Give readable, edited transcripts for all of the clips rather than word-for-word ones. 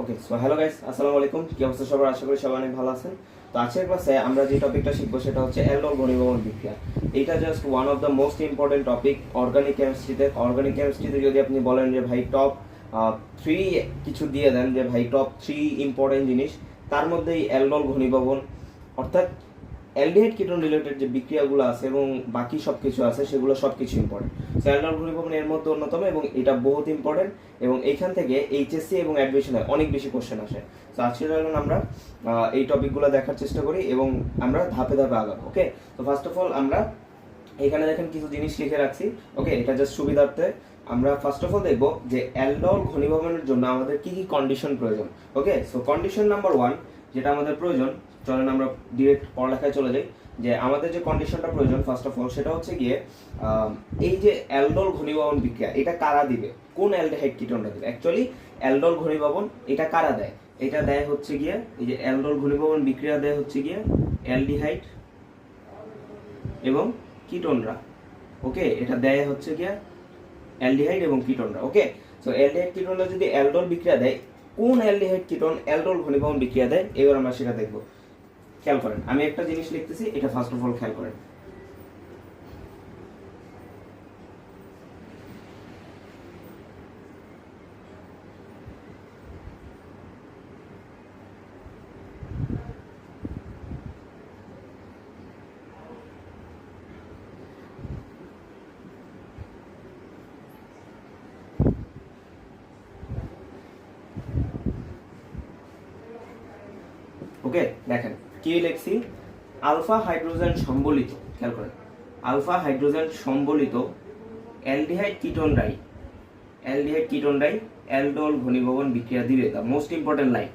ওকে, so hello guys, আসসালামু আলাইকুম। কি অবস্থা সবার? আশা করি সবাই অনেক ভালো আছেন। তো আজকের ক্লাসে আমরা যে টপিকটা শিখবো সেটা হচ্ছে অ্যালডোল ঘনীভবন বিক্রিয়া। এইটা just one of the most important topic organic কেমিস্ট্রিতে যদি আপনি বলেন যে ভাই টপ 3 কিছু দিয়ে দেন, যে ভাই টপ 3 ইম্পর্টেন্ট জিনিস, তার মধ্যে এই অ্যালডোল ঘনীভবন অর্থাৎ অ্যালডিহাইড কিটোন রিলেটেড যে বিক্রিয়াগুলো আছে এবং বাকি সব কিছু আছে সেগুলো সব কিছু ইম্পর্টেন্ট। সো অ্যালডোল ঘনীভবন এর মধ্যে অন্যতম এবং এটা বহুত ইম্পর্টেন্ট এবং এইখান থেকে এইচএসসি এবং অ্যাডমিশনে অনেক বেশি কোশ্চেন আসে। সো আজকের জন্য আমরা এই টপিকগুলো দেখার চেষ্টা করি এবং আমরা ধাপে ধাপে আগাবো। ওকে, তো ফার্স্ট অফ অল আমরা এখানে দেখেন কিছু জিনিস লিখে রাখছি। ওকে, এটা জাস্ট সুবিধার্থে আমরা ফার্স্ট অফ অল দেখবো যে অ্যালডোল ঘনীভবনের জন্য আমাদের কি কি কন্ডিশন প্রয়োজন। ওকে, সো কন্ডিশন নাম্বার 1 যেটা আমাদের প্রয়োজন, চলেন আমরা ডিরেক্ট পড়ালেখায় চলে যাই। যে আমাদের যে কন্ডিশনটা প্রয়োজন ফার্স্ট অফ অল সেটা হচ্ছে গিয়ে এই যে অ্যালডোল ঘনীভবন বিক্রিয়া এটা কারা দিবে, কোন অ্যালডিহাইড কিটোনটা দিবে। অ্যাকচুয়ালি অ্যালডোল ঘনীভবন এটা কারা দেয়, এটা দেয় হচ্ছে গিয়ে এই যে অ্যালডোল ঘনীভবন বিক্রিয়া দেয় হচ্ছে গিয়ে অ্যালডিহাইড এবং কিটোনরা। ওকে, এটা দেয় হচ্ছে গিয়ে অ্যালডিহাইড এবং কিটোনরা। ওকে, সো অ্যালডিহাইড কিটোনরা যদি অ্যালডোল বিক্রিয়া দেয়, কোন অ্যালডিহাইড কিটোন অ্যালডোল ঘনীভবন বিক্রিয়া দেয় এবার আমরা সেটা দেখবো। খেয়াল করেন, আমি একটা জিনিস লিখতেছি, এটা ফার্স্ট অফ অল খেয়াল করেন। ওকে, দেখেন কি লিখছি, আলফা হাইড্রোজেন সম্বলিত, খেয়াল করেন, আলফা হাইড্রোজেন সম্বলিত অ্যালডিহাইড কিটোনরাই অ্যালডোল ঘনীভবন বিক্রিয়া দিবে। দ্য মোস্ট ইম্পর্টেন্ট লাইন,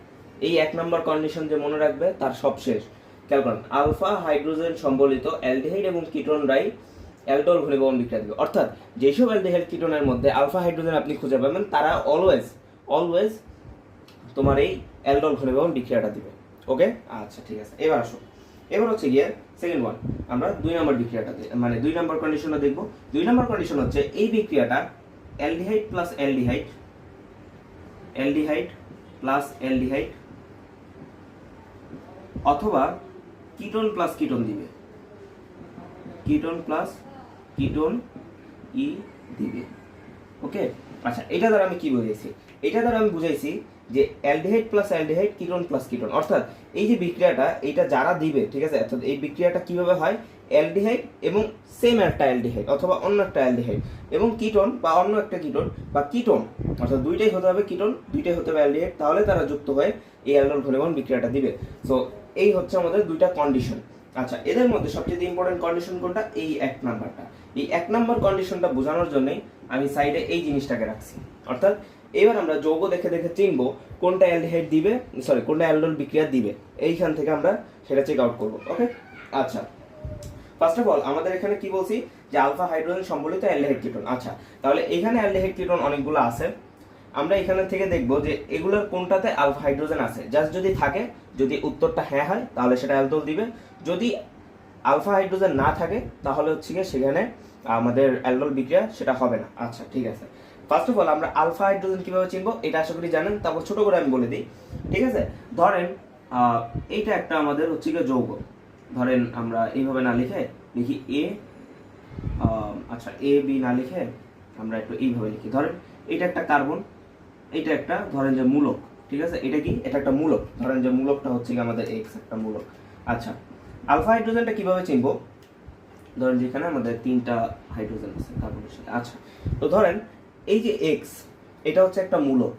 এই 1 নম্বর কন্ডিশন যে মনে রাখবে তার সব শেষ। খেয়াল করেন, আলফা হাইড্রোজেন সম্বলিত অ্যালডিহাইড এবং কিটোনরাই অ্যালডোল ঘনীভবন বিক্রিয়া দিবে। অর্থাৎ যেসব অ্যালডিহাইড কিটোনের মধ্যে আলফা হাইড্রোজেন আপনি খুঁজে পাবেন তারা অলওয়েজ তোমার এই অ্যালডোল ঘনীভবন বিক্রিয়াটা দিবে। ওকে, আচ্ছা ঠিক আছে। এবার হচ্ছে গিয়ে সেকেন্ড ওয়ান, আমরা 2 নম্বর বিক্রিয়াটা মানে 2 নম্বর কন্ডিশনটা দেখব। 2 নম্বর কন্ডিশন হচ্ছে এই বিক্রিয়াটা অ্যালডিহাইড প্লাস অ্যালডিহাইড অথবা কিটোন প্লাস কিটোন দিবে, কিটোন ই দিবে। ওকে, আচ্ছা এটা দ্বারা আমি কি বুঝাইছি, এটা দ্বারা আমি বুঝাইছি যে aldehyde plus aldehyde, ketone plus ketone, অর্থাৎ এই যে বিক্রিয়াটা এটা যারা দিবে, ঠিক আছে, অর্থাৎ এই বিক্রিয়াটা কিভাবে হয়, অ্যালডিহাইড এবং সেম একটা অ্যালডিহাইড অথবা অন্য একটা অ্যালডিহাইড এবং কিটোন বা অন্য একটা কিটোন বা কিটোন, অর্থাৎ দুইটাই হতে হবে কিটোন, দুইটাই হতে হবে অ্যালডিহাইড, তাহলে তারা যুক্ত হয়ে এই অ্যালডোল ঘনীভবন বিক্রিয়াটা দিবে। সো এই হচ্ছে আমাদের 2টা কন্ডিশন। আচ্ছা, এদের মধ্যে সবচেয়ে ইম্পর্টেন্ট কন্ডিশন কোনটা, এই 1 নাম্বারটা। এই 1 নাম্বার কন্ডিশনটা বোঝানোর জন্যই আমি সাইডে এই জিনিসটাকে রাখছি। অর্থাৎ এবার আমরা যৌগ দেখে দেখে চিনবো কোনটা অ্যালডিহাইড দিবে, কোনটা অ্যালডোল বিক্রিয়া দিবে, এইখান থেকে আমরা সেটা চেক আউট করবো। ওকে, আচ্ছা ফার্স্ট অফ অল আমাদের এখানে কি বলছি যে আলফা হাইড্রোজেন সম্বলিত অ্যালডিহাইড কিটোন। আচ্ছা, তাহলে এখানে অ্যালডিহাইড কিটোন অনেকগুলো আছে, আমরা এখানে থেকে দেখবো যে এগুলোর কোনটাতে আলফা হাইড্রোজেন আছে। জাস্ট যদি থাকে, যদি উত্তরটা হ্যাঁ হয় তাহলে সেটা অ্যালডোল দিবে, যদি আলফা হাইড্রোজেন না থাকে তাহলে হচ্ছে গিয়ে সেখানে আমাদের অ্যালডোল বিক্রিয়া সেটা হবে না। আচ্ছা ঠিক আছে, ফার্স্ট অফ অল আমরা আলফা হাইড্রোজেন কিভাবে চিনবো এটা আশা করি জানেন, তারপর ছোট করে আমি বলে দিই। ঠিক আছে, ধরেন এইটা একটা আমাদের হচ্ছে গিয়ে যৌগ, ধরেন আমরা এইভাবে না লিখে লিখি আচ্ছা এ বি না লিখে আমরা একটু এইভাবে লিখি, ধরেন এটা একটা কার্বন, এটা একটা ধরেন যে মূলক, ঠিক আছে, এটা কি, এটা একটা মূলক, ধরেন যে মূলকটা হচ্ছে কি আমাদের এক্স একটা মূলক। আচ্ছা, আলফা হাইড্রোজেনটা কিভাবে চিনবো, ধরেন যেখানে আমাদের 3টা হাইড্রোজেন আছে কার্বনের সাথে। আচ্ছা, তো ধরেন এই যে এক্স, এটা হচ্ছে একটা মূলক।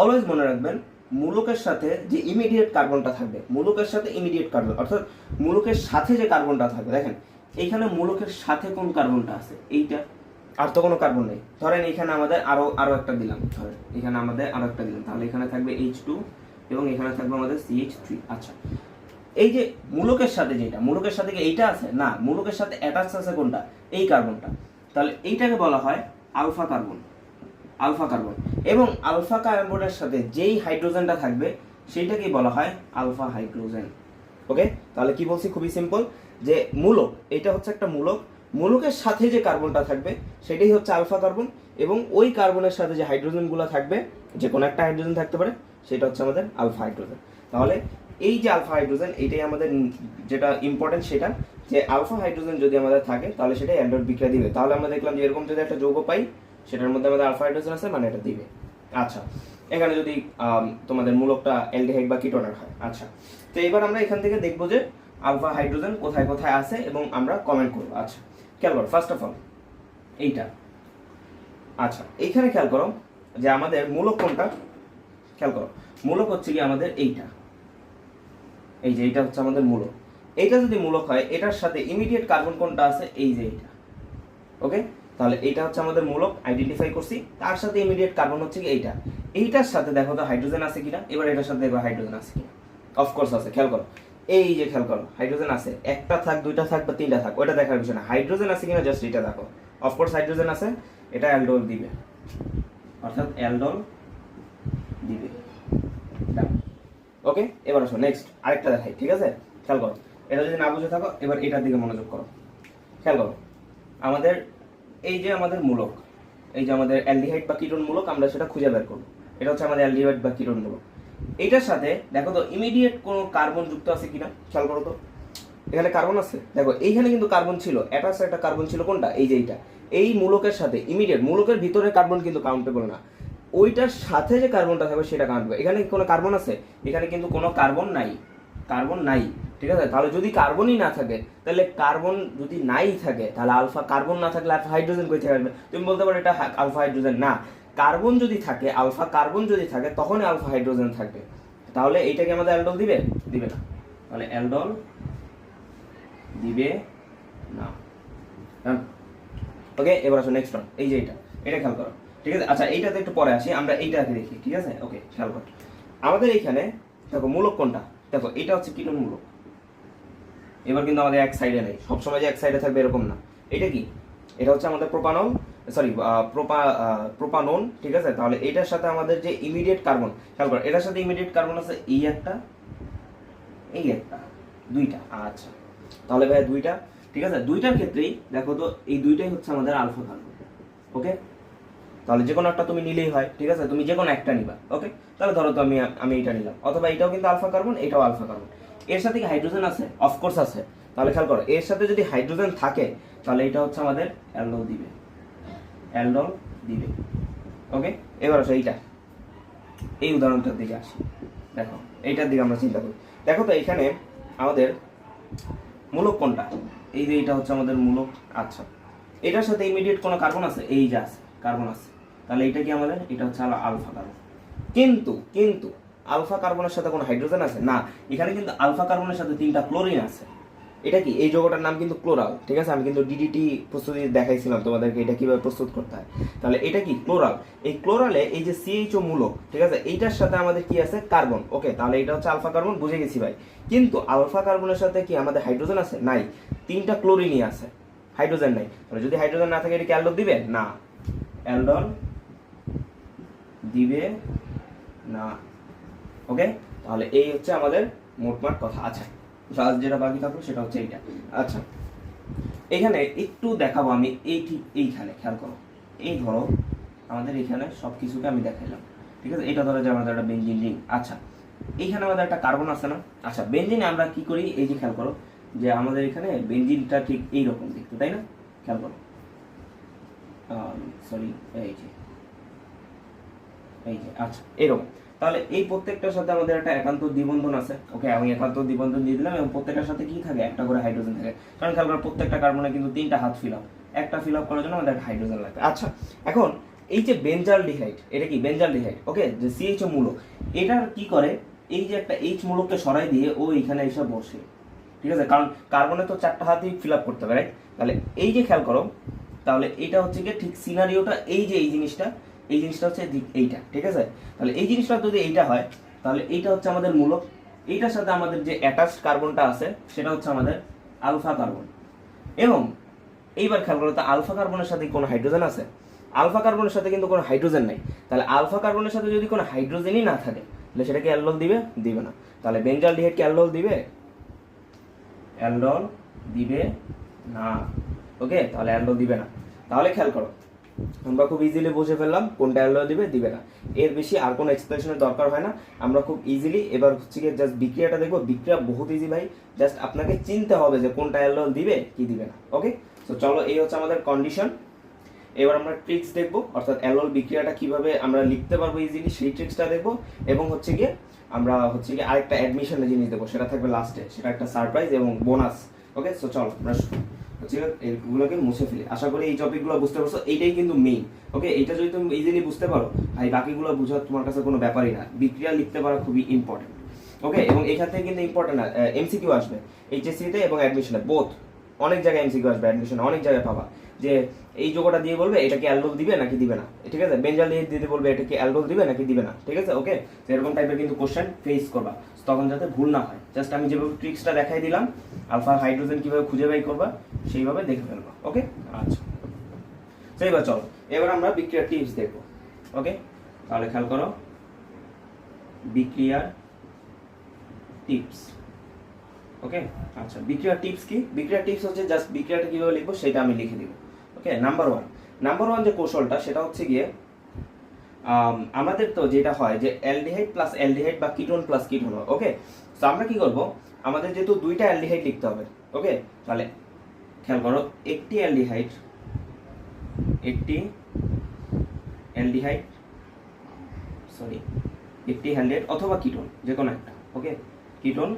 অলওয়েজ মনে রাখবেন মূলকের সাথে যে ইমিডিয়েট কার্বনটা থাকবে, মূলকের সাথে ইমিডিয়েট কার্বন, অর্থাৎ মূলকের সাথে যে কার্বনটা থাকবে, দেখেন এইখানে মূলকের সাথে কোন কার্বনটা আছে, এইটা, আর তো কোনো কার্বন নেই। ধরেন এখানে আমাদের আরো একটা দিলাম, ধরেন এখানে আমাদের আরো একটা দিলাম, তাহলে এখানে থাকবে H2 এবং এখানে থাকবে আমাদের CH3। আচ্ছা, এই যে মূলকের সাথে যেটা, মূলকের সাথে কি এইটা আছে না, মূলকের সাথে অ্যাটাচ আছে কোনটা, এই কার্বনটা, তাহলে এইটাকে বলা হয় আলফা কার্বন এবং আলফা কার্বনের সাথে যেই হাইড্রোজেনটা থাকবে সেইটাকেই বলা হয় আলফা হাইড্রোজেন। ওকে, তাহলে কি বলছি, খুবই সিম্পল, যে মূলক, এটা হচ্ছে একটা মূলক, মূলকের সাথে যে কার্বনটা থাকবে সেটাই হচ্ছে আলফা কার্বন, এবং ওই কার্বনের সাথে যে হাইড্রোজেনগুলো থাকবে, যে কোনো একটা হাইড্রোজেন থাকতে পারে, সেটা হচ্ছে আমাদের আলফা হাইড্রোজেন। তাহলে এই যে আলফা হাইড্রোজেন, এটাই আমাদের যেটা ইম্পর্টেন্ট, সেটা যে আলফা হাইড্রোজেন যদি আমাদের থাকে তাহলে সেটা অ্যালডোল বিক্রিয়া দিবে। তাহলে আমরা দেখলাম যে এরকম যদি একটা যৌগ পাই সেটার মধ্যে আমাদের আলফা হাইড্রোজেন আছে, মানে এটা দিবে। আচ্ছা, এখানে যদি তোমাদের মূলকটা অ্যালডিহাইড বা কিটোনের হয়। আচ্ছা, তো এবার আমরা এখান থেকে দেখবো যে আলফা হাইড্রোজেন কোথায় কোথায় আছে এবং আমরা কমেন্ট করবো। আচ্ছা, খেয়াল করো ফার্স্ট অফ অল এইটা। আচ্ছা, এইখানে খেয়াল করো যে আমাদের মূলক কোনটা, খেয়াল করো মূলক হচ্ছে কি আমাদের এইটা, এই যে এইটা হচ্ছে আমাদের মূলক। এইটা যদি মূলক হয় এটার সাথে ইমিডিয়েট কার্বন কোনটা আছে, এই যে এইটা। ওকে, তাহলে এইটা হচ্ছে আমাদের মূলক, আইডেন্টিফাই করছি। তার সাথে ইমিডিয়েট কার্বন হচ্ছে কি এইটা। এইটার সাথে দেখো তো হাইড্রোজেন আছে কিনা, এবার এটার সাথে দেখো হাইড্রোজেন আছে কিনা। অফকোর্স আছে, খেয়াল করো এই যে খেয়াল করো হাইড্রোজেন আছে, একটা থাক, দুইটা থাক বা তিনটা থাক, ওটা দেখার বিষয় না, হাইড্রোজেন আছে কিনা জাস্ট এটা দেখো। অফকোর্স হাইড্রোজেন আছে, এটা অ্যালডোল দিবে, অর্থাৎ অ্যালডোল দিবে। ওকে, এবার আসো নেক্সট আরেকটা দেখাই, ঠিক আছে? খেয়াল করো, এটা যদি না বুঝে থাকো এবার এটার দিকে মনোযোগ করো। খেয়াল করো আমাদের এই যে আমাদের মূলক, এই যে আমাদের অ্যালডিহাইড বা কিটোন মূলক, আমরা সেটা খুঁজে বের করবো। এটা হচ্ছে আমাদের অ্যালডিহাইড বা কিটোন মূলক। এটার সাথে দেখো তো ইমিডিয়েট কোনো কার্বন যুক্ত আছে কিনা, খেয়াল করো তো। এখানে কার্বন আছে, দেখো এইখানে কিন্তু কার্বন ছিল, অ্যাটাচ একটা কার্বন ছিল, কোনটা, এই যে এইটা। এই মূলকের সাথে ইমিডিয়েট, মূলকের ভিতরে কার্বন কিন্তু কাউন্টেবল না, ওইটার সাথে যে কার্বনটা থাকবে সেটা কাউন্টেবল। এখানে কোনো কার্বন আছে, এখানে কিন্তু কোনো কার্বন নাই, কার্বন নাই, ঠিক আছে? তাহলে যদি কার্বনই না থাকে, তাহলে কার্বন যদি নাই থাকে, তাহলে আলফা কার্বন না থাকলে আলফা হাইড্রোজেন কই থেকে আসবে? তুমি বলতে পারো এটা আলফা হাইড্রোজেন না, কার্বন যদি থাকে, আলফা কার্বন যদি থাকে, তখনই আলফা হাইড্রোজেন থাকবে। তাহলে এইটাকে আমাদের অ্যালডোল দিবে, দিবে না। তাহলে অ্যালডোল দিবে না। ওকে, এবার আসো নেক্সট ওয়ান, এই যে এটা খেয়াল করো, ঠিক আছে? আচ্ছা, এইটাতে একটু পরে আসি, আমরা এইটাকে দেখি, ঠিক আছে? ওকে, খেয়াল করো আমাদের এইখানে দেখো মূলক কোনটা, দেখো এটা হচ্ছে কিটোন মূলক। এবার কিন্তু আমাদের এক সাইডে নেই, সবসময় যে এক সাইডে থাকবে এরকম না। এটা কি, এটা হচ্ছে আমাদের প্রোপানল, সরি প্রোপানন, ঠিক আছে? তাহলে এটার সাথে আমাদের যে ইমিডিয়েট কার্বন, খেয়াল করো এটার সাথে ইমিডিয়েট কার্বন আছে এই একটা, এই একটা, দুইটা। আচ্ছা, তাহলে ভাই দুইটা, ঠিক আছে? দুইটার ক্ষেত্রেই দেখো তো এই দুইটাই হচ্ছে আমাদের আলফা কার্বন। ওকে, তাহলে যে কোনো একটা তুমি নিলেই হয়, ঠিক আছে? তুমি যে কোনো একটা নিবা। ওকে, তাহলে ধরো তো আমি এটা নিলাম, অথবা এটাও কিন্তু আলফা কার্বন, এটাও আলফা কার্বন। এর সাথে কি হাইড্রোজেন আছে? অফকোর্স আছে। তাহলে খেয়াল করো এর সাথে যদি হাইড্রোজেন থাকে তাহলে এটা হচ্ছে আমাদের অ্যালডোল দিবে, অ্যালডোল দিবে। ওকে, এবার আসো এইটা, এই উদাহরণটার দিকে আসি। দেখো এইটার দিকে আমরা চিন্তা করি, দেখো তো এখানে আমাদের মূলক কোনটা, এই যে এটা হচ্ছে আমাদের মূলক। আচ্ছা, এটার সাথে ইমিডিয়েট কোনো কার্বন আছে, এই যে আছে, কার্বন আছে। তাহলে এটা কি আমাদের, এটা হচ্ছে আলফা কার্বন। কিন্তু কিন্তু আলফা কার্বনের সাথে কোনো হাইড্রোজেন আছে না, এখানে কিন্তু আলফা কার্বনের সাথে তিনটা ক্লোরিন আছে। এটা কি, এই যৌগটার নাম কিন্তু ক্লোরাল, ঠিক আছে? আমি কিন্তু ডিডিটি প্রস্তুতি দেখাইছিলাম তোমাদেরকে এটা কিভাবে প্রস্তুত করতে হয়। তাহলে এটা কি ক্লোরাল, এই ক্লোরালে এই যে সিএইচও মূলক, ঠিক আছে? এইটার সাথে আমাদের কি আছে, কার্বন। ওকে, তাহলে এটা হচ্ছে আলফা কার্বন, বুঝে গেছি ভাই। কিন্তু আলফা কার্বনের সাথে কি আমাদের হাইড্রোজেন আছে? নাই, তিনটা ক্লোরিনই আছে, হাইড্রোজেন নাই। তাহলে যদি হাইড্রোজেন না থাকে এটা কি অ্যালডোল দিবে না, অ্যালডোল দিবে না। ওকে, তাহলে এই হচ্ছে আমাদের মোটমাট কথা। আচ্ছা, যেটা বাকি থাকলো সেটা হচ্ছে এইটা। আচ্ছা, এখানে একটু দেখাবো আমি, এই ঠিক এইখানে খেয়াল করো, এই ধরো আমাদের এখানে সব কিছুকে আমি দেখাইলাম, ঠিক আছে? এটা ধরো যে আমাদের একটা বেনজিন রিং। আচ্ছা, এইখানে আমাদের একটা কার্বন আছে না? আচ্ছা, বেনজিনে আমরা কি করি, এই যে খেয়াল করো যে আমাদের এখানে বেনজিনটা ঠিক এইরকম দেখতে, তাই না? খেয়াল করো, সরি, এই যে আচ্ছা এরকম। তাহলে এই প্রত্যেকটার সাথে আমাদের একটা একান্ত দ্বিবন্ধন আছে। ওকে, আমি একান্ত দ্বিবন্ধন দিয়ে দিলাম, এবং প্রত্যেকটার সাথে কি থাকে, একটা করে হাইড্রোজেন থাকে। কারণ খেয়াল করো প্রত্যেকটা কার্বনে কিন্তু তিনটা হাত ফিল আপ, একটা ফিল আপ করার জন্য আমাদের হাইড্রোজেন লাগবে। আচ্ছা, এখন এই যে বেনজালডিহাইড, এটা কি বেনজালডিহাইড? ওকে, যে সিএইচও মূলক, এটার কি করে, এই যে একটা এইচ মূলককে সরাই দিয়ে ও এখানে এসে বসে, ঠিক আছে? কারণ কার্বনে তো চারটা হাতই ফিল আপ করতে পারে। তাহলে এই যে খেয়াল করো, তাহলে এটা হচ্ছে কি ঠিক সিনারিওটা, এই যে এই জিনিসটা হচ্ছে এইটা, ঠিক আছে? তাহলে এই জিনিসটা যদি এইটা হয় তাহলে এইটা হচ্ছে আমাদের মূলক, এইটার সাথে আমাদের যে অ্যাটাচড কার্বনটা আছে সেটা হচ্ছে আমাদের আলফা কার্বন। এবং এইবার খেয়াল করো তো আলফা কার্বনের সাথে কোনো হাইড্রোজেন আছে? আলফা কার্বনের সাথে কিন্তু কোনো হাইড্রোজেন নাই। তাহলে আলফা কার্বনের সাথে যদি কোনো হাইড্রোজেনই না থাকে তাহলে সেটাকে অ্যালডোল দিবে, দিবে না। তাহলে বেনজালডিহাইডকে অ্যালডোল দিবে, অ্যালডোল দিবে না। ওকে, তাহলে অ্যালডোল দিবে না। তাহলে খেয়াল করো, আমরা খুব ইজিলি বুঝে ফেললাম কোনটা অ্যালডোল দিবে দিবে না, এর বেশি আর কোনো এক্সপ্লেনেশনের দরকার হয় না। আমরা খুব ইজিলি এবার হচ্ছে গিয়ে জাস্ট বিক্রিয়াটা দেখবো। বিক্রিয়া বহুত ইজি ভাই, জাস্ট আপনাকে চিনতে হবে যে কোনটা অ্যালডোল দিবে কি দিবে না। ওকে, তো চলো, এই হচ্ছে আমাদের কন্ডিশন। এবার আমরা ট্রিক্স দেখবো, অর্থাৎ অ্যালডোল বিক্রিয়াটা কিভাবে আমরা লিখতে পারবো ইজিলি, সেই ট্রিক্সটা দেখবো। এবং হচ্ছে গিয়ে আমরা হচ্ছে গিয়ে আরেকটা অ্যাডমিশনের জিনিস দেবো, সেটা থাকবে লাস্টে, সেটা একটা সারপ্রাইজ এবং বোনাস। ওকে, সো চলো আমরা হচ্ছে এগুলোকে মুছে ফেলি। আশা করি এই টপিকগুলো বুঝতে পারছো, এইটাই কিন্তু মেইন। ওকে, এইটা যদি তুমি ইজিলি বুঝতে পারো ভাই, বাকিগুলো বোঝা তোমার কাছে কোনো ব্যাপারই না। বিক্রিয়া লিখতে পারা খুবই ইম্পর্টেন্ট। ওকে, এবং এখান থেকে কিন্তু ইম্পর্টেন্ট এমসিকিউ আসবে এইচএসসিতে এবং অ্যাডমিশনে, বোথ। অনেক জায়গায় এমসিকিউ আসবে, অ্যাডমিশনে অনেক জায়গায় পাবা যে এই যোগটা দিয়ে বলবে এটা কি অ্যালডোল দিবে নাকি দিবে না, ঠিক আছে। বেঞ্জাল দিয়ে দিতে বলবে এটা কি অ্যালডোল দিবে নাকি দিবে না, ঠিক আছে। ওকে, এরকম টাইপের কিন্তু কোশ্চেন ফেস করবা, তখন যাতে ভুল না হয়। জাস্ট আমি যেভাবে ট্রিক্সটা দেখাই দিলাম, আলফা হাইড্রোজেন কিভাবে খুঁজে বাই করবা সেইভাবে দেখে ফেলবা। ওকে, আচ্ছা, তো এবার চলো, এবার আমরা বিক্রিয়ার টিপস দেখবো। ওকে, তাহলে খেয়াল করো, বিক্রিয়ার টিপস। ওকে, আচ্ছা, বিক্রিয়ার টিপস কি? বিক্রিয়ার টিপস হচ্ছে জাস্ট বিক্রিয়াটা কিভাবে লিখবো সেটা আমি লিখে দিব। ওকে, নাম্বার ওয়ান যে কৌশলটা সেটা হচ্ছে গিয়ে আমাদের তো যেটা হয় যে অ্যালডিহাইড প্লাস অ্যালডিহাইড বা কিটোন প্লাস কিটোন। ওকে, তো আমরা কি করব, আমাদের যেহেতু দুইটা অ্যালডিহাইড লিখতে হবে। ওকে, তাহলে খেয়াল করো, একটি অ্যালডিহাইড অথবা কিটোন, যে কোনো একটা। ওকে, কিটোন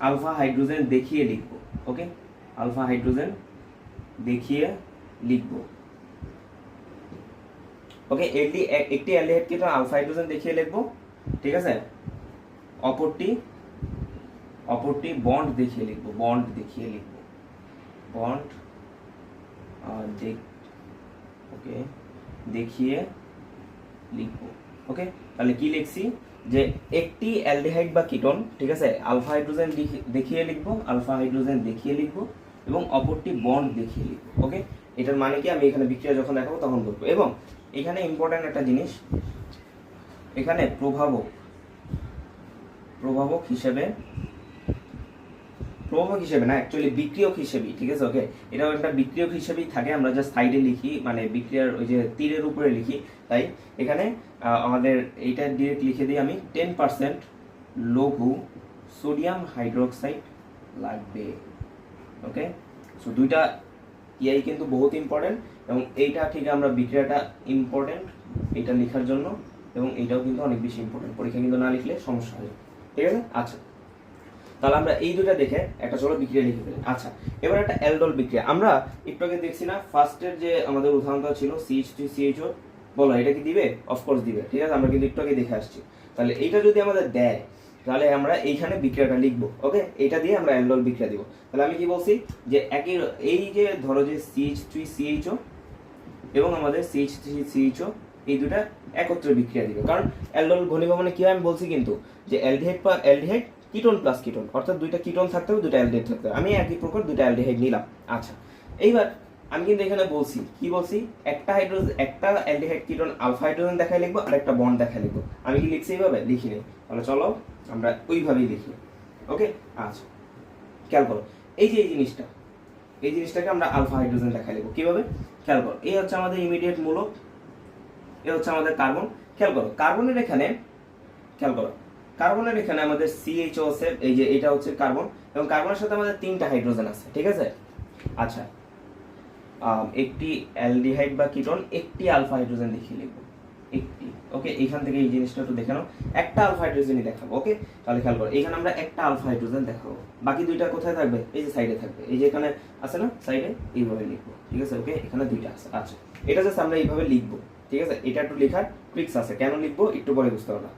আলফা হাইড্রোজেন দেখিয়ে লিখবো। ওকে, আলফা হাইড্রোজেন দেখিয়ে লিখবো। ওকে, একটি অ্যালডিহাইড কিটোন আলফা হাইড্রোজেন দেখিয়ে লিখবো, ঠিক আছে। অপরটি বন্ড দেখিয়ে লিখবো, ওকে, দেখিয়ে লিখবো। ওকে, তাহলে কি লিখছি যে একটি অ্যালডিহাইড বা কিটোন, ঠিক আছে, আলফা হাইড্রোজেন দেখিয়ে লিখবো এবং অপরটি বন্ড দেখিয়ে লিখবো। ওকে, এটার মানে কি, আমি এখানে বিক্রিয়া যখন দেখাবো তখন বলবো। এবং এখানে ইম্পর্টেন্ট একটা জিনিস, এখানে প্রভাবক হিসেবে না, অ্যাকচুয়ালি বিক্রিয়ক হিসেবেই, ঠিক আছে। ওকে, এটাও একটা বিক্রিয়ক হিসেবেই থাকে, আমরা জাস্ট সাইডে লিখি, মানে বিক্রিয়ার ওই যে তীরের উপরে লিখি। তাই এখানে আমাদের এইটা ডিরেক্ট লিখে দিই আমি, 10% লঘু সোডিয়াম হাইড্রোক্সাইড লাগবে। ওকে, সো দুইটা ইয়াই কিন্তু বহুত ইম্পর্টেন্ট, এবং এইটা ঠিক আমরা বিক্রিয়াটা ইম্পর্টেন্ট এটা লেখার জন্য, এবং এইটাও কিন্তু অনেক বেশি ইম্পর্টেন্ট, পরীক্ষা কিন্তু না লিখলে সমস্যা হয়, ঠিক আছে। আচ্ছা, তাহলে আমরা এই দুটা দেখে একটা চলো বিক্রিয়া লিখে ফেলি। আচ্ছা, এবার একটা অ্যালডোল বিক্রিয়া আমরা একটু আগে দেখছি না, ফার্স্টের যে আমাদের উদাহরণটা ছিল CH3CHO, বলো এটা কি দিবে? অফকোর্স দিবে, ঠিক আছে, আমরা কিন্তু একটু আগে দেখে আসছি। তাহলে এইটা যদি আমাদের দেয়, তাহলে আমরা এইখানে বিক্রিয়াটা লিখবো। ওকে, এটা দিয়ে আমরা অ্যালডোল বিক্রিয়া দিব। তাহলে আমি কি বলছি যে এই যে ধরো যে CH3CHO এবং আমাদের CH3CHO, এই দুটা একত্রে বিক্রিয়া দিবে, কারণ অ্যালডোল ঘনীভবনে কি হয় আমি বলছি কিন্তু যে অ্যালডিহাইড কিটোন প্লাস কিটোন, অর্থাৎ দুইটা কিটোন থাকতে হবে, দুইটা অ্যালডিহাইড থাকতে হবে। আমি একই প্রকার দুইটা অ্যালডিহাইড নিলাম। আচ্ছা, এইবার আমি কিন্তু এখানে বলছি একটা অ্যালডিহাইড কিটোন আলফা হাইড্রোজেন দেখাই লিখবো, আর একটা বন্ড দেখাই লিখবো। আমি কি লিখছি এইভাবে? লিখিনি। তাহলে চলো আমরা ওইভাবেই লিখি। ওকে, আচ্ছা, খেয়াল করো, এই যে এই জিনিসটাকে আমরা আলফা হাইড্রোজেন দেখাই লিখবো। কিভাবে? খেয়াল করো, এই হচ্ছে আমাদের ইমিডিয়েট মূলক, এ হচ্ছে আমাদের কার্বন। খেয়াল করো, কার্বনের এখানে আমাদের CHO আছে, এই যে এটা হচ্ছে কার্বন, এবং কার্বনের সাথে আমাদের 3টা হাইড্রোজেন আছে, ঠিক আছে। আচ্ছা, একটি অ্যালডিহাইড বা কিটোন একটি আলফা হাইড্রোজেন দেখিয়ে লিখবো, একটি। ওকে, এইখান থেকে এই জিনিসটা একটু দেখে নাও, একটা আলফা হাইড্রোজেনই দেখাবো। ওকে, তাহলে খেয়াল করো, এখানে আমরা একটা আলফা হাইড্রোজেন দেখাবো, বাকি দুইটা কোথায় থাকবে? এই যে সাইডে থাকবে, এই যে এখানে আছে না সাইডে, এইভাবে লিখবো, ঠিক আছে। ওকে, এখানে দুইটা আছে। আচ্ছা, এটা জাস্ট আমরা এইভাবে লিখবো, ঠিক আছে। এটা একটু লেখার ট্রিক্স আছে, কেন লিখবো একটু পরে বুঝতে পারবা।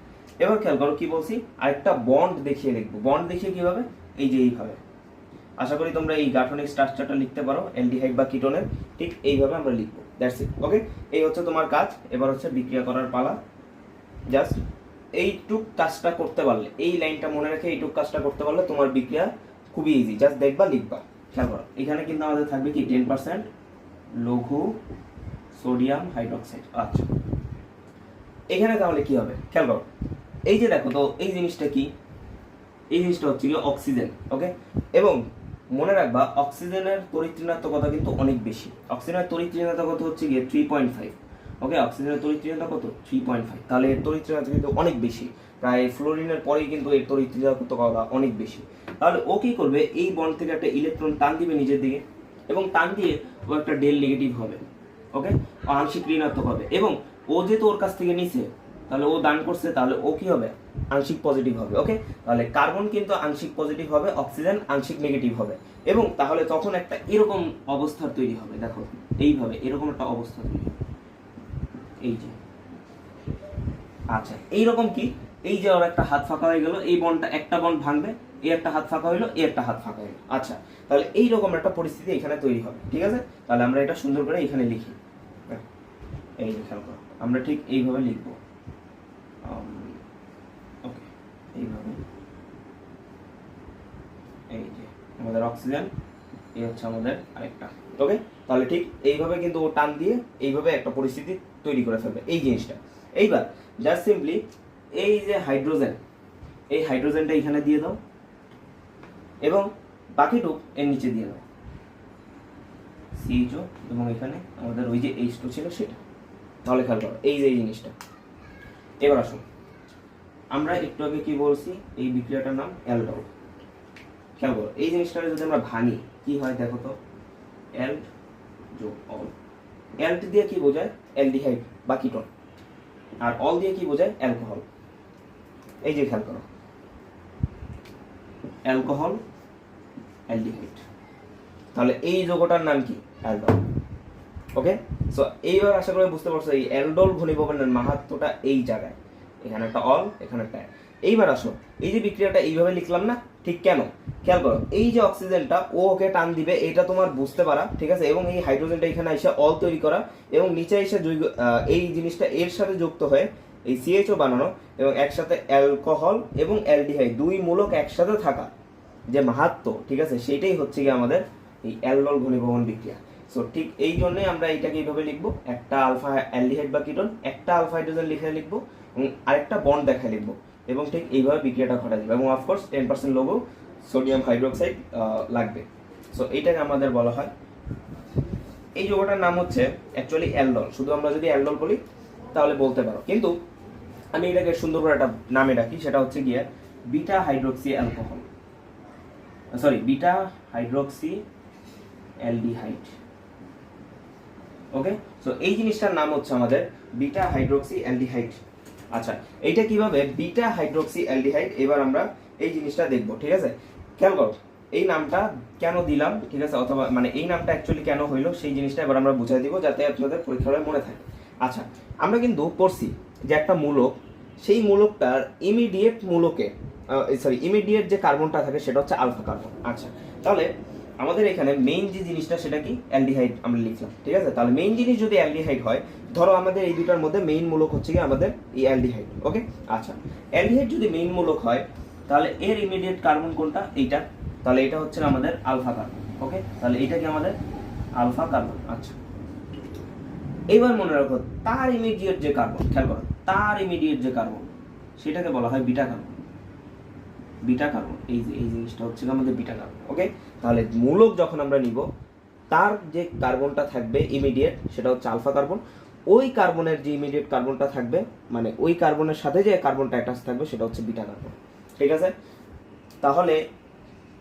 এবার খেয়াল করো কি বলছি, আরেকটা বন্ড দেখিয়ে লিখবো। বন্ড দেখিয়ে কিভাবে? এই যে এইভাবে। আশা করি তোমরা এই গাঠনিক স্ট্রাকচারটা লিখতে পারো অ্যালডিহাইড বা কিটোনের, ঠিক এইভাবে আমরা লিখবো। That's it. ওকে, এই হচ্ছে তোমার কাজ। এবার হচ্ছে বিক্রিয়া করার পালা। জাস্ট এইটুক কাজটা করতে পারলে, এই লাইনটা মনে রেখে এইটুক কাজটা করতে পারলে তোমার বিক্রিয়া খুবই ইজি। জাস্ট দেখবা, লিখবা। খেয়াল করো, এখানে কিন্তু আমাদের থাকবে কি 10% লঘু সোডিয়াম হাইড্রোক্সাইড। আচ্ছা, এখানে তাহলে কি হবে? খেয়াল করো, এই যে দেখো তো, এই জিনিসটা কি? এই জিনিসটা হচ্ছে অক্সিজেন। ওকে, এবং মনে রাখবা অক্সিজেনের তড়িৎ ঋণাত্মকতা কিন্তু অনেক বেশি। অক্সিজেনের তড়িৎ ঋণাত্মকতা হচ্ছে গিয়ে 3.5। ওকে, অক্সিজেনের তড়িৎ ঋণাত্মকতা কত? 3.5। তাহলে এর তড়িৎ ঋণাত্মকতা কিন্তু অনেক বেশি, প্রায় ফ্লোরিনের পরেই কিন্তু এর তড়িৎ ঋণাত্মকতা অনেক বেশি। তাহলে ও কি করবে, এই বন্ড থেকে একটা ইলেকট্রন টান দিবে নিজের দিকে, এবং টান দিয়ে ও একটা ডেল নেগেটিভ হবে। ওকে, আংশিক ঋণাত্মক হবে, এবং ও যেহেতু ওর কাছ থেকে নিছে, তাহলে ও দান করছে, তাহলে ও কি হবে, আংশিক পজিটিভ হবে। ওকে, তাহলে কার্বন কিন্তু আংশিক পজিটিভ হবে, অক্সিজেন আংশিক নেগেটিভ হবে, এবং তাহলে তখন একটা এরকম অবস্থা তৈরি হবে। দেখো এইভাবে এরকম একটা অবস্থা তৈরি হবে, এই যে। আচ্ছা, এইরকম কি, এই যে ওর একটা হাত ফাঁকা হয়ে গেল, এই বন্ডটা একটা বন্ড ভাঙবে, এই একটা হাত ফাঁকা হইলো, এই একটা হাত ফাঁকা হইলো। আচ্ছা, তাহলে এইরকম একটা পরিস্থিতি এখানে তৈরি হবে। ঠিক আছে, তাহলে আমরা এটা সুন্দর করে এখানে লিখি। এই যে খেয়াল করো, আমরা ঠিক এইভাবে লিখবো। ওকে, এইভাবে, এই যে আমাদের অক্সিজেন, এই হচ্ছে আমাদের আরেকটা। ওকে, তাহলে ঠিক এইভাবে কিন্তু ও টান দিয়ে এইভাবে একটা পরিস্থিতি তৈরি করে ফেলবে, এই জিনিসটা। এইবার জাস্ট সিম্পলি এই যে হাইড্রোজেন, এই হাইড্রোজেনটা এখানে দিয়ে দাও, এবং বাকিটুক এর নিচে দিয়ে দাও, CHO, এবং এখানে আমাদের ওই যে H2 ছিল সেটা। তাহলে খেয়াল করো এই যে এই জিনিসটা। এবার আসুন, আমরা একটু আগে কি বলছি, এই বিক্রিয়াটার নাম অ্যালডল। খেয়াল করো এই জিনিসটা যদি আমরা ভাঙি কি হয় দেখো তো, অ্যাল্ড যোগ অল। অ্যাল্ড দিয়ে কি বোঝায়, অ্যালডিহাইড বা কিটোন, আর অল দিয়ে কি বোঝায়, অ্যালকোহল। এই যে খেয়াল করো, অ্যালকোহল, অ্যালডিহাইড, তাহলে এই যৌগটার নাম কি, অ্যালডল। ওকে, সো এইবার আশা করি বুঝতে পারছো এই অ্যালডল ঘনীভবনের মাহাত্ম্যটা এই জায়গায়, এখানে একটা অল, এখানে একটা। এইবার আসো, এই যে বিক্রিয়াটা এইভাবে লিখলাম না, ঠিক কেন, খেয়াল করো এই যে অক্সিজেনটা ও ওকে টান দিবে, এটা তোমার বুঝতে পারা, ঠিক আছে, এবং এই হাইড্রোজেনটা এখানে এসে অল তৈরি করা, এবং নিচে এসে এই জিনিসটা এর সাথে যুক্ত হয়ে এই CHO বানানো, এবং একসাথে অ্যালকোহল এবং অ্যালডিহাইড দুই মূলক একসাথে থাকা, যে মাহাত্ম্য, ঠিক আছে, সেটাই হচ্ছে কি আমাদের এই অ্যালডল ঘনীভবন বিক্রিয়া। সো ঠিক এই জন্যই আমরা এইটাকে এইভাবে লিখবো, একটা আলফা অ্যালডিহাইড বা কিটোন, একটা আলফা হাইড্রোজেন লিখে লিখবো, এবং আরেকটা বন্ড দেখায় লিখবো, এবং ঠিক এইভাবে বিক্রিয়াটা ঘটা যাবে, এবং অফকোর্স 10% লোগো সোডিয়াম হাইড্রোক্সাইড লাগবে। সো এইটাকে আমাদের বলা হয়, এই যৌগটার নাম হচ্ছে অ্যাকচুয়ালি অ্যালডল। শুধু আমরা যদি অ্যালডল বলি তাহলে বলতে পারো, কিন্তু আমি এটাকে সুন্দর করে একটা নামে ডাকি, সেটা হচ্ছে গিয়ে beta hydroxy alcohol, sorry beta hydroxy aldehyde. Okay, so এই জিনিসটার নাম হচ্ছে আমাদের বিটা হাইড্রোক্সি অ্যালডিহাইড। আচ্ছা, এইটা কিভাবে বিটা হাইড্রোক্সি অ্যালডিহাইড, এবার আমরা এই জিনিসটা দেখবো। ঠিক আছে, খেয়াল করো এই নামটা কেন দিলাম, ঠিক আছে, অথবা মানে এই নামটা অ্যাকচুয়ালি কেন হইলো সেই জিনিসটা এবার আমরা বুঝাই দিব, যাতে আপনাদের পরীক্ষার হলে মনে থাকে। আচ্ছা, আমরা কিন্তু পড়ছি যে একটা মূলক, সেই মূলকটার ইমিডিয়েট মূলকে ইমিডিয়েট যে কার্বনটা থাকে সেটা হচ্ছে আলফা কার্বন। আচ্ছা, তাহলে আমাদের এখানে মেইন যে জিনিসটা সেটা কি, অ্যালডিহাইড আমরা লিখলাম। ঠিক আছে, তাহলে মেইন জিনিস যদি অ্যালডিহাইড হয়, ধরো আমাদের এই দুটার মধ্যে মেইন মূলক হচ্ছে কি আমাদের এই অ্যালডিহাইড। ওকে, আচ্ছা, অ্যালডিহাইড যদি মেইন মূলক হয়, তাহলে এর ইমিডিয়েট কার্বন কোনটা, এইটা, তাহলে এটা হচ্ছে আমাদের আলফা কার্বন। ওকে, তাহলে এটা কি আমাদের আলফা কার্বন। আচ্ছা, এইবার মনে রাখো তার ইমিডিয়েট যে কার্বন, খেয়াল করো তার ইমিডিয়েট যে কার্বন সেটাকে বলা হয় বিটা কার্বন। বিটা কার্বন, এই যে এই জিনিসটা হচ্ছে আমাদের বিটা কার্বন। ওকে, তাহলে মূলক যখন আমরা নিব, তার যে কার্বনটা থাকবে ইমিডিয়েট সেটা হচ্ছে আলফা কার্বন, ওই কার্বনের যে ইমিডিয়েট কার্বনটা থাকবে, মানে ওই কার্বনের সাথে যে কার্বনটা অ্যাটাচ থাকবে সেটা হচ্ছে বিটা কার্বন। ঠিক আছে, তাহলে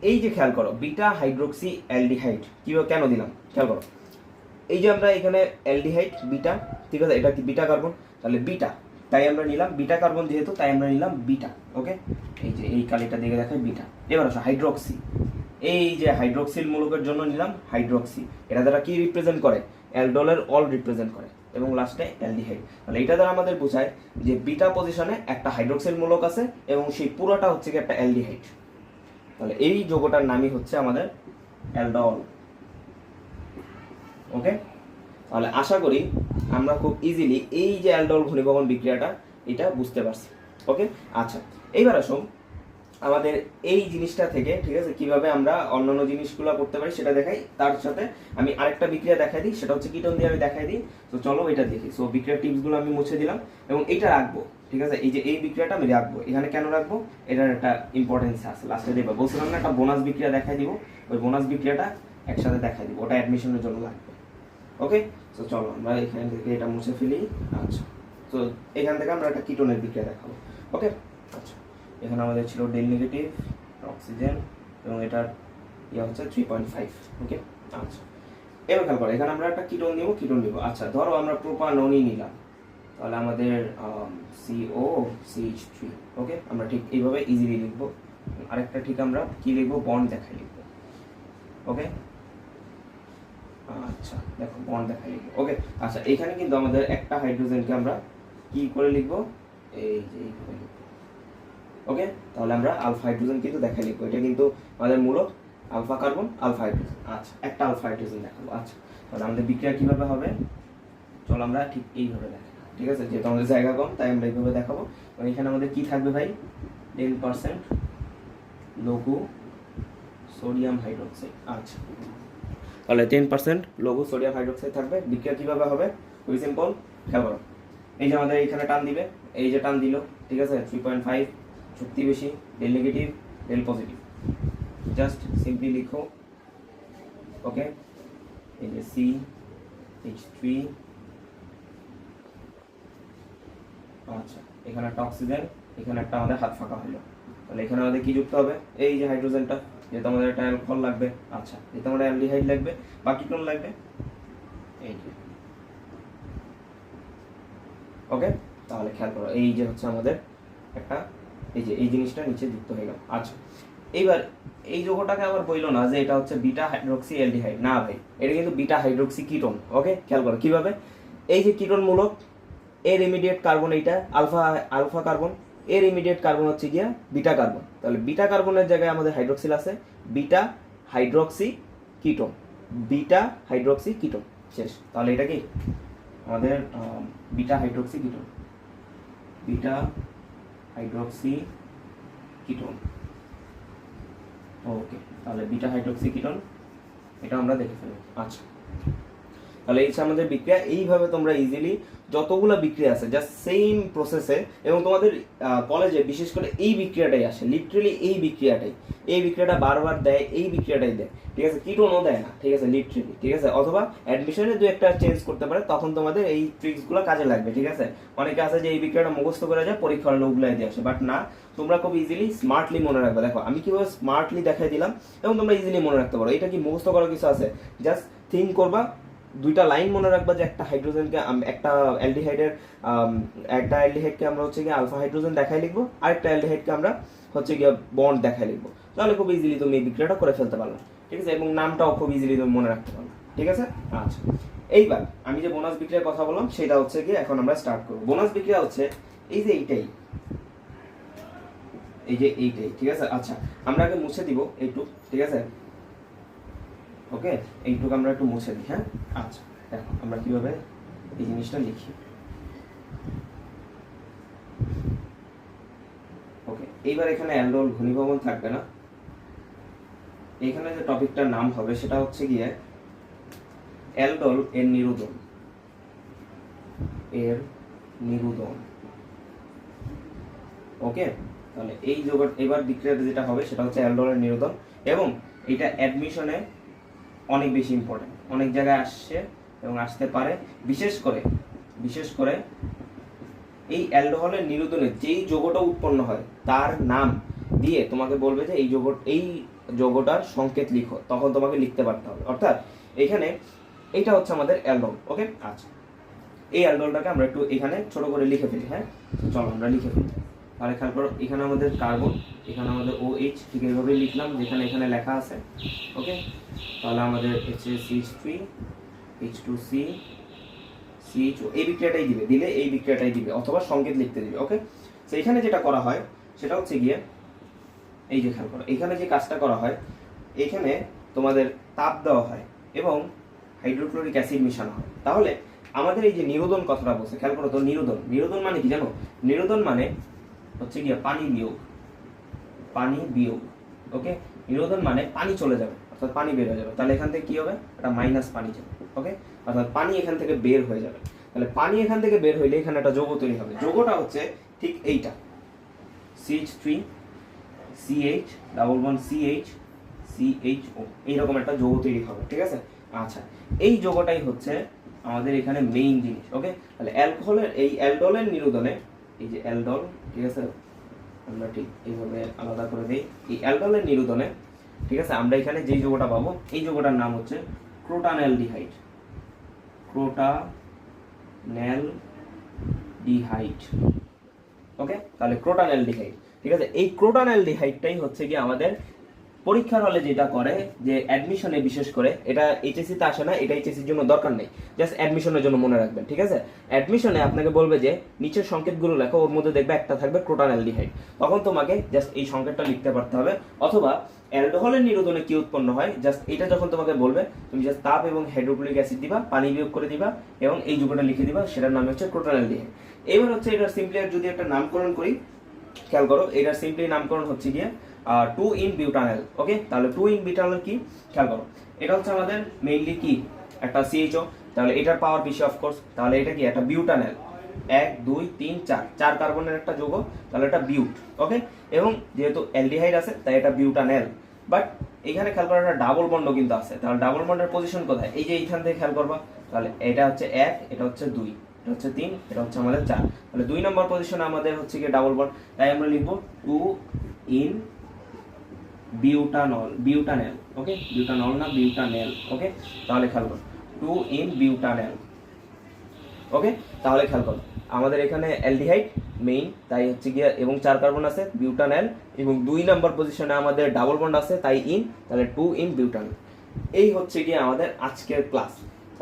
এই যে খেয়াল করো বিটা হাইড্রোক্সি অ্যালডিহাইড কিভাবে কেন দিলাম, খেয়াল করো এই যে আমরা এখানে অ্যালডিহাইড বিটা, ঠিক আছে, এটা কি বিটা কার্বন, তাহলে বিটা, তাই আমরা নিলাম বিটা কার্বন যেহেতু, তাই আমরা নিলাম বিটা। ওকে, এই যে এই কালিটা দিকে দেখায় বিটা। এবার আসো হাইড্রোক্সি, এই যে হাইড্রোক্সিল মূলকের জন্য নিলাম হাইড্রোক্সি, এটা দ্বারা কি রিপ্রেজেন্ট করে, অ্যালডলের অল রিপ্রেজেন্ট করে, এবং লাস্টে অ্যালডিহাইড। তাহলে এটা দ্বারা আমাদের বোঝায় যে বিটা পজিশনে একটা হাইড্রোক্সিল মূলক আছে, এবং সেই পুরোটা হচ্ছে কি একটা অ্যালডিহাইড। তাহলে এই যৌগটার নামই হচ্ছে আমাদের অ্যালডল। ওকে, তাহলে আশা করি আমরা খুব ইজিলি এই যে অ্যালডল ঘনীভবন বিক্রিয়াটা এটা বুঝতে পারছি। ওকে, আচ্ছা, এইবার আসুন আমাদের এই জিনিসটা থেকে, ঠিক আছে, কিভাবে আমরা অন্যান্য জিনিসগুলো করতে পারি সেটা দেখাই, তার সাথে আমি আরেকটা বিক্রিয়া দেখাই দিই, সেটা হচ্ছে কিটোন দিয়ে আমি দেখাই দিই। তো চলো এটা দেখি। সো বিক্রিয়ার টিপসগুলো আমি মুছে দিলাম, এবং এটা রাখবো, ঠিক আছে, এই যে এই বিক্রিয়াটা আমি রাখবো এখানে, কেন রাখবো এটার একটা ইম্পর্টেন্স আছে, লাস্টে দেখবো। বলছিলাম না একটা বোনাস বিক্রিয়া দেখাই দিব, ওই বোনাস বিক্রিয়াটা একসাথে দেখাই দিব, ওটা অ্যাডমিশনের জন্য লাগবে। ওকে, তো চলো আমরা এখান থেকে এটা মুছে ফেলি। আচ্ছা, তো এখান থেকে আমরা একটা কিটোনের বিক্রিয়া দেখাবো। ওকে, আচ্ছা, এখানে আমাদের ছিল ডেল নেগেটিভ অক্সিজেন এবং এটার ইয়ে হচ্ছে 3.5। ওকে, আচ্ছা, এবার খেয়াল করো এখানে আমরা একটা কিটোন নিব। আচ্ছা, ধরো আমরা প্রোপাননই নিলাম, তাহলে আমাদের COCH3। ওকে, আমরা ঠিক এইভাবে ইজিলি লিখবো। আরেকটা ঠিক আমরা কি লিখবো, বন্ড দেখাই লিখবো। ওকে, আচ্ছা দেখো বন্ড দেখাই লিখবো। ওকে, আচ্ছা, এখানে কিন্তু আমাদের একটা হাইড্রোজেনকে আমরা কি করে লিখবো, এই যে এইভাবে লিখবো। ওকে, তাহলে আমরা আলফা হাইড্রোজেন কিন্তু দেখাই লিখবো, এটা কিন্তু আমাদের মূলক আলফা কার্বন আলফা হাইড্রোজেন। আচ্ছা, একটা আলফা হাইড্রোজেন দেখাবো। আচ্ছা, তাহলে আমাদের বিক্রিয়া কিভাবে হবে, চলো আমরা ঠিক এইভাবে দেখাই। ঠিক আছে, যেহেতু আমাদের জায়গা কম তাই আমরা এইভাবে দেখাবো। এবং এখানে আমাদের কি থাকবে ভাই, 10% লঘু সোডিয়াম হাইড্রোক্সাইড। আচ্ছা, তাহলে 10% লঘু সোডিয়াম হাইড্রোক্সাইড থাকবে। বিক্রিয়া কিভাবে হবে, খুবই সিম্পল, খেয়াল করো। এই যে আমাদের এখানে টান দিবে, এই যে টান দিল, ঠিক আছে, 3.5 শক্তি বেশি, del negative del positive, just simply লিখো। ওকে, এই যে CH3, আচ্ছা, এখানে একটা অক্সিজেন, এখানে একটা আমাদের হাত ফাঁকা হলো। তাহলে এখানে আমাদের কি যুক্ত হবে, এই যে হাইড্রোজেনটা, যেহেতু আমাদের একটা অ্যালকোহল লাগবে। আচ্ছা, যেহেতু আমাদের অ্যালডিহাইড লাগবে বা কিটোন লাগবে, এই যে। ওকে, তাহলে খেয়াল করো এই যে হচ্ছে আমাদের একটা, এই যে এই জিনিসটা নিচে যুক্ত হয়ে গেল। আচ্ছা, এইবার এই যৌগটাকে আবার বইলো না যে এটা হচ্ছে বিটা হাইড্রোক্সি অ্যালডিহাইড, না ভাই, এটা কিন্তু বিটা হাইড্রোক্সি কিটোন। ওকে, খেয়াল করো কিভাবে, এই যে কিটোন মূলক, এর ইমিডিয়েট কার্বন এইটা আলফা কার্বন, এর ইমিডিয়েট কার্বন হচ্ছে গিয়া বিটা কার্বন। তাহলে বিটা কার্বনের জায়গায় আমাদের হাইড্রোক্সিল আছে, beta hydroxy ketone, beta hydroxy ketone, শেষ। তাহলে এটা কি আমাদের beta hydroxy ketone, beta hydroxy ketone. Okay, তাহলে বিটা হাইড্রোক্সি কিটোন এটা আমরা দেখে ফেলবো। আচ্ছা, তাহলে এই আমাদের বিক্রিয়া। এইভাবে তোমরা ইজিলি যতগুলো বিক্রিয়া আছে জাস্ট সেম প্রসেসে, এবং তোমাদের কলেজে বিশেষ করে এই বিক্রিয়াটাই আসে, লিটারেলি এই বিক্রিয়াটা বারবার দেয়, এই বিক্রিয়াটাই দেয়। ঠিক আছে, কিটোনও দেয় না, ঠিক আছে, লিটারেলি। ঠিক আছে, অথবা অ্যাডমিশনে দু একটা চেঞ্জ করতে পারে, তখন তোমাদের এই ট্রিক্সগুলো কাজে লাগবে। ঠিক আছে, অনেকে আছে যে এই বিক্রিয়াটা মুখস্থ করে যায়, পরীক্ষা হলে ওগুলাই দিয়ে আসে, বাট না, তোমরা খুব ইজিলি স্মার্টলি মনে রাখবে। দেখো আমি কিভাবে স্মার্টলি দেখাই দিলাম, এবং তোমরা ইজিলি মনে রাখতে পারো। এটা কি মুখস্থ করার কিছু আছে, জাস্ট থিঙ্ক করবা, দুইটা লাইন মনে রাখবা যে একটা হাইড্রোজেনকে, একটা অ্যালডিহাইডকে আমরা হচ্ছে গিয়ে আলফা হাইড্রোজেন দেখাই লিখবো, আরেকটা অ্যালডিহাইডকে আমরা হচ্ছে গিয়ে বন্ড দেখাই লিখবো। তাহলে খুব ইজিলি তুমি এই বিক্রিয়াটা করে ফেলতে পারলো। ঠিক আছে, এবং নামটাও খুব ইজিলি তুমি মনে রাখতে পারলো। ঠিক আছে, আচ্ছা, এইবার আমি যে বোনাস বিক্রিয়ার কথা বললাম সেটা হচ্ছে গিয়ে এখন আমরা স্টার্ট করবো। বোনাস বিক্রিয়া হচ্ছে এই যে এইটাই, ঠিক আছে। আচ্ছা, আমরা আগে মুছে দিব এইটু, ঠিক আছে। ওকে, এইটুকু আমরা একটু মুছে দিই। হ্যাঁ, আচ্ছা, দেখো আমরা কিভাবে এই জিনিসটা লিখি। ওকে, এইবার এখানে অ্যালডোল ঘনীভবন থাকবে না, এখানে যে টপিকটার নাম হবে সেটা হচ্ছে গিয়ে অ্যালডোল এর নিরুদন। ওকে, তাহলে এই যোগের এবার বিক্রিয়াতে যেটা হবে সেটা হচ্ছে অ্যালডোল এর নিরুদন, এবং এটা অ্যাডমিশনে অনেক বেশি ইম্পর্টেন্ট, অনেক জায়গায় আসছে এবং আসতে পারে। বিশেষ করে এই অ্যালডোহলের নিরুদনে যেই যৌগটা উৎপন্ন হয় তার নাম দিয়ে তোমাকে বলবে যে এই যৌগটার সংকেত লিখো, তখন তোমাকে লিখতে পারতে হবে। অর্থাৎ এখানে এইটা হচ্ছে আমাদের অ্যালডোল। ওকে, আচ্ছা, এই অ্যালডোলটাকে আমরা একটু এখানে ছোট করে লিখে ফেলি। হ্যাঁ, চলো আমরা লিখে ফেলি। তাহলে খেয়াল করো, এখানে আমাদের কার্বন, এখানে আমাদের OH, ঠিক এইভাবে লিখলাম যেখানে এখানে লেখা আছে। ওকে, তাহলে আমাদের হচ্ছে CH3 H2C CHO, এই বিক্রিয়াটাই দিলে এই বিক্রিয়াটাই দিবে, অথবা সংকেত লিখতে দিবে। ওকে, তো এখানে যেটা করা হয় সেটা হচ্ছে গিয়ে এই যে খেয়াল করো, এখানে যে কাজটা করা হয়, এখানে তোমাদের তাপ দেওয়া হয় এবং হাইড্রোক্লোরিক অ্যাসিড মিশানো হয়। তাহলে আমাদের এই যে নিরোধন কথাটা বলছে, খেয়াল করো তো, নিরোধন মানে কি জানো? নিরোধন মানে হচ্ছে গিয়ে পানি বিয়োগ। ওকে, নিরোধন মানে পানি চলে যাবে, অর্থাৎ পানি বের হয়ে যাবে। তাহলে এখান থেকে কি হবে, একটা মাইনাস পানি যাবে। ওকে, অর্থাৎ পানি এখান থেকে বের হয়ে যাবে। তাহলে পানি এখান থেকে বের হইলে এখানে একটা যৌগ তৈরি হবে। যৌগটা হচ্ছে ঠিক এইটা CH3 CH double bond CH CHO এইরকম একটা যৌগ তৈরি হবে, ঠিক আছে। আচ্ছা, এই যৌগটাই হচ্ছে আমাদের এখানে মেইন জিনিস। ওকে, তাহলে অ্যালকোহলের এই অ্যালডোলের নিরোধনে, এই যে অ্যালডোল, ঠিক আছে, আমরা ঠিক এইভাবে আলাদা করে দিই। এই অ্যালডোলের নিরোধনে, ঠিক আছে, আমরা এখানে যেই যৌগটা পাবো এই যৌগটার নাম হচ্ছে ক্রোটানঅ্যালডিহাইড। ক্রোটানঅ্যালডিহাইড, ওকে। তাহলে ক্রোটানঅ্যালডিহাইড, ঠিক আছে। এই ক্রোটানঅ্যালডিহাইডটাই হচ্ছে কি আমাদের পরীক্ষার হলে যেটা করে যে অ্যাডমিশনে, বিশেষ করে এটা এইচএসসি তে আসে না, এটা এইচএসসির জন্য দরকার নেই, জাস্ট অ্যাডমিশনের জন্য মনে রাখবেন, ঠিক আছে। অ্যাডমিশনে আপনাকে বলবে যে নিচের সংকেতগুলো লেখো, ওর মধ্যে দেখবে একটা থাকবে ক্রোটানঅ্যালডিহাইড, তখন তোমাকে জাস্ট এই সংকেতটা লিখতে পারতে হবে। অথবা অ্যালকোহলের নিরোধনে কি উৎপন্ন হয়, জাস্ট এটা যখন তোমাকে বলবে, তুমি জাস্ট তাপ এবং হাইড্রোক্লোরিক অ্যাসিড দিবা, পানি বিয়োগ করে দিবা এবং এই যৌগটা লিখে দিবা, সেটার নাম হচ্ছে ক্রোটানঅ্যালডিহাইড। এবার হচ্ছে এটার সিম্পলি যদি একটা নামকরণ করি, খেয়াল করো, এটার সিম্পলি নামকরণ হচ্ছে গিয়ে 2 ইন-বিউটানল। ওকে, তাহলে 2 ইন-বিউটানল কি, খেয়াল করো, এটা হচ্ছে আমাদের মেইনলি কি একটা CHO, তাহলে এটার পাওয়ার বেশি অফকোর্স, তাহলে এটা কি একটা বিউটানল, 1 2 3 4 4 কার্বনের একটা যৌগ, তাহলে এটা বিউট। ওকে, এবং যেহেতু অ্যালডিহাইড আছে তাই এটা বিউটানল। বাট এখানে খেয়াল করা একটা ডাবল বন্ডও কিন্তু আছে, তাহলে ডাবল বন্ডের পজিশন কোথায়, এই যে এইখান থেকে খেয়াল করবা, তাহলে এটা হচ্ছে 1, এটা হচ্ছে 2, এটা হচ্ছে 3, এটা হচ্ছে আমাদের 4, তাহলে 2 নম্বর পজিশনে আমাদের হচ্ছে কি ডাবল বন্ড, তাই আমরা লিখবো 2 in butanol, butanal. Okay, butanol না বিউটানেল। ওকে, তাহলে খেয়াল করো 2 ইন বিউটানেল। ওকে, তাহলে খেয়াল করো আমাদের এখানে অ্যালডিহাইড মেইন, তাই হচ্ছে গিয়ে, এবং 4 কার্বন আছে বিউটানেল, এবং 2 নাম্বার পজিশনে আমাদের ডাবল বন্ড আছে তাই ইন, তাহলে 2 ইন বিউটানেল। এই হচ্ছে গিয়ে আমাদের আজকের ক্লাস।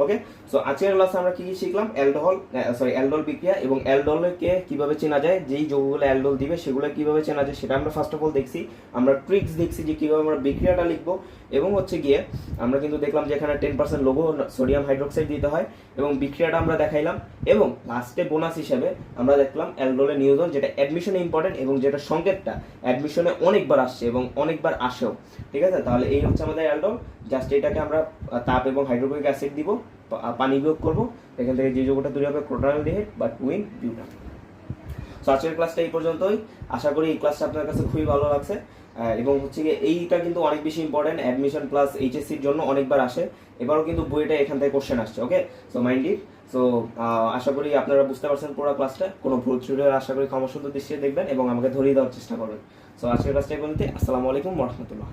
ওকে, সো আজকের ক্লাসে আমরা কি কি শিখলাম, অ্যালডোল বিক্রিয়া এবং অ্যালডোলকে কিভাবে চেনা যায়, যেই যৌগগুলো অ্যালডোল দিবে সেগুলো কিভাবে চেনা যায় সেটা আমরা ফার্স্ট অফ অল দেখছি। আমরা ট্রিক্স দেখছি যে কিভাবে আমরা বিক্রিয়াটা লিখবো, এবং হচ্ছে গিয়ে আমরা কিন্তু দেখলাম যে এখানে 10% লঘু সোডিয়াম হাইড্রোক্সাইড দিতে হয়, এবং বিক্রিয়াটা আমরা দেখাইলাম, এবং লাস্টে বোনাস হিসেবে আমরা দেখলাম অ্যালডোলের নিয়োজন, যেটা অ্যাডমিশনে ইম্পর্টেন্ট এবং যেটা সংকেতটা অ্যাডমিশনে অনেকবার আসছে এবং অনেকবার আসেও, ঠিক আছে। তাহলে এই হচ্ছে আমাদের অ্যালডোল, জাস্ট এটাকে আমরা তাপ এবং হাইড্রোক্লোরিক অ্যাসিড দিব, পানি বিয়োগ করবো, এখান থেকে যে যৌগটা তৈরি হবে ক্রোটানঅ্যালডিহাইড বা 2 ইন বিউটান। সো আজকের ক্লাসটা এই পর্যন্তই। আশা করি এই ক্লাসটা আপনার কাছে খুবই ভালো লাগছে, এবং হচ্ছে গিয়ে এইটা কিন্তু অনেক বেশি ইম্পর্টেন্ট, অ্যাডমিশন প্লাস এইচএসসির জন্য অনেকবার আসে, এবারও কিন্তু বইটা এখান থেকে কোশ্চেন আসছে। ওকে, সো মাইন্ড ইট। সো আশা করি আপনারা বুঝতে পারছেন পুরো ক্লাসটা, কোনো ভুল ত্রুটি আশা করি ক্ষমা সুন্দর দৃষ্টিতে দেখবেন এবং আমাকে ধরিয়ে দেওয়ার চেষ্টা করবেন। সো আজকের ক্লাসটা এই পর্যন্ত। আসসালামু আলাইকুম ওয়া রাহমাতুল্লাহ।